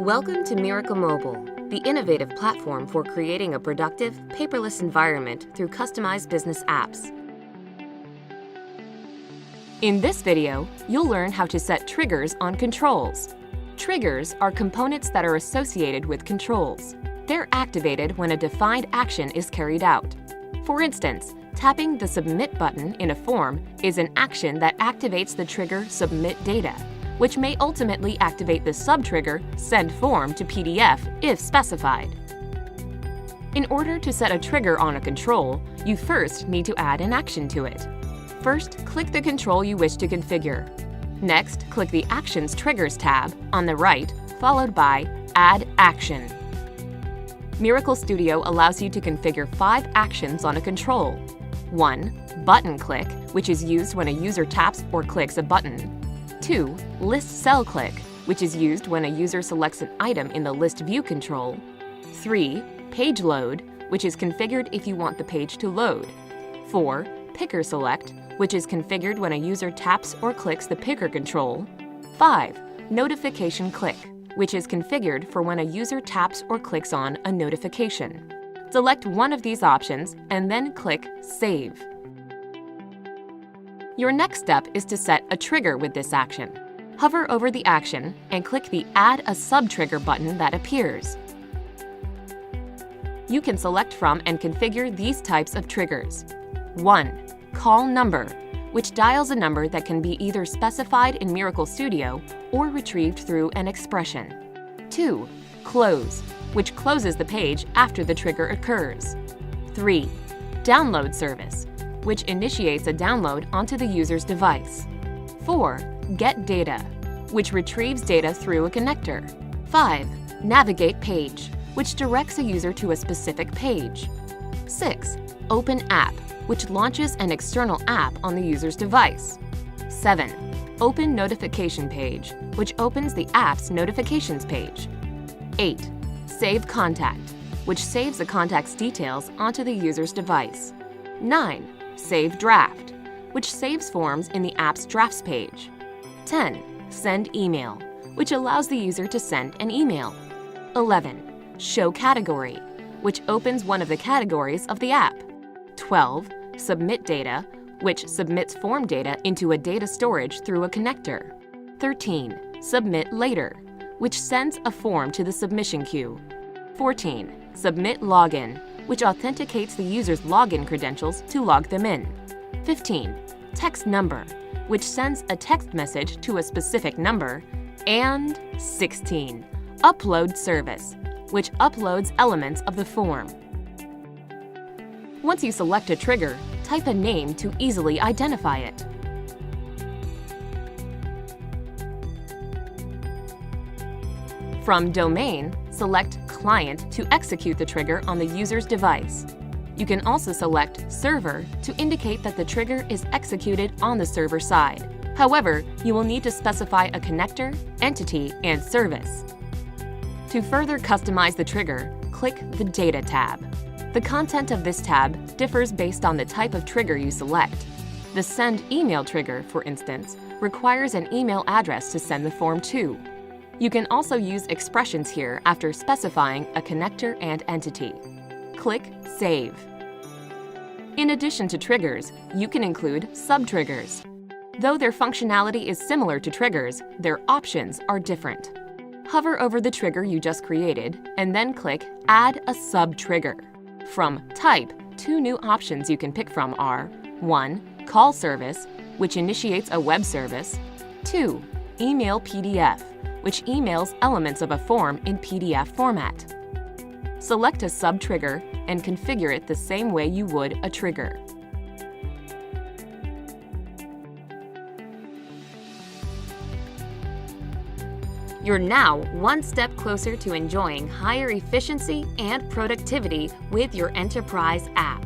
Welcome to Miracle Mobile, the innovative platform for creating a productive, paperless environment through customized business apps. In this video, you'll learn how to set triggers on controls. Triggers are components that are associated with controls. They're activated when a defined action is carried out. For instance, tapping the Submit button in a form is an action that activates the trigger Submit Data, which may ultimately activate the sub-trigger Send Form to PDF if specified. In order to set a trigger on a control, you first need to add an action to it. First, click the control you wish to configure. Next, click the Actions Triggers tab on the right, followed by Add Action. Miracle Studio allows you to configure 5 actions on a control. 1. Button click, which is used when a user taps or clicks a button. 2. List cell click, which is used when a user selects an item in the List View control. 3. Page load, which is configured if you want the page to load. 4. Picker select, which is configured when a user taps or clicks the picker control. 5. Notification click, which is configured for when a user taps or clicks on a notification. Select one of these options and then click Save. Your next step is to set a trigger with this action. Hover over the action and click the Add a Sub-Trigger button that appears. You can select from and configure these types of triggers. 1. Call number, which dials a number that can be either specified in Miracle Studio or retrieved through an expression. 2. Close, which closes the page after the trigger occurs. 3. Download service, which initiates a download onto the user's device. 4. Get data, which retrieves data through a connector. 5. Navigate page, which directs a user to a specific page. 6. Open app, which launches an external app on the user's device. 7. Open notification page, which opens the app's notifications page. 8. Save contact, which saves the contact's details onto the user's device. 9. Save draft, which saves forms in the app's drafts page. 10. Send email, which allows the user to send an email. 11. Show category, which opens one of the categories of the app. 12. Submit data, which submits form data into a data storage through a connector. 13. Submit later, which sends a form to the submission queue. 14. Submit login, which authenticates the user's login credentials to log them in. 15. Text number, which sends a text message to a specific number. And 16. Upload service, which uploads elements of the form. Once you select a trigger, type a name to easily identify it. From Domain, select Client to execute the trigger on the user's device. You can also select Server to indicate that the trigger is executed on the server side. However, you will need to specify a connector, entity, and service. To further customize the trigger, click the Data tab. The content of this tab differs based on the type of trigger you select. The Send Email trigger, for instance, requires an email address to send the form to. You can also use expressions here after specifying a connector and entity. Click Save. In addition to triggers, you can include sub-triggers. Though their functionality is similar to triggers, their options are different. Hover over the trigger you just created and then click Add a Sub-Trigger. From Type, 2 new options you can pick from are 1. Call service, which initiates a web service. 2. Email PDF, which emails elements of a form in PDF format. Select a sub-trigger and configure it the same way you would a trigger. You're now one step closer to enjoying higher efficiency and productivity with your enterprise app.